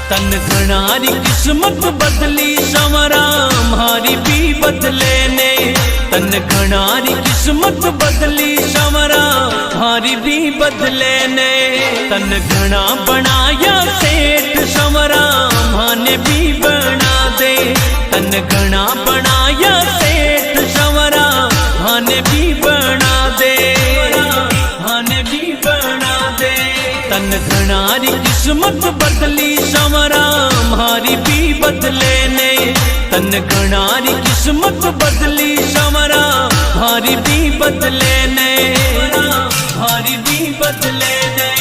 तन घणारी किस्मत बदली संवरा म्हारी भी बदले ने। तन घणारी किस्मत बदली संवरा म्हारी भी बदले ने। तन घना बनाया सेठ संवरा म्हाने भी बना दे। तन घना बनाया सेठ संवरा म्हाने भी बना दे। म्हाने भी बना दे। तन घणारी किस्मत बदली संवरा म्हारी भी बदले ने। तन घणारी किस्मत बदली संवरा म्हारी भी बदले ने। म्हारी भी बदले ने।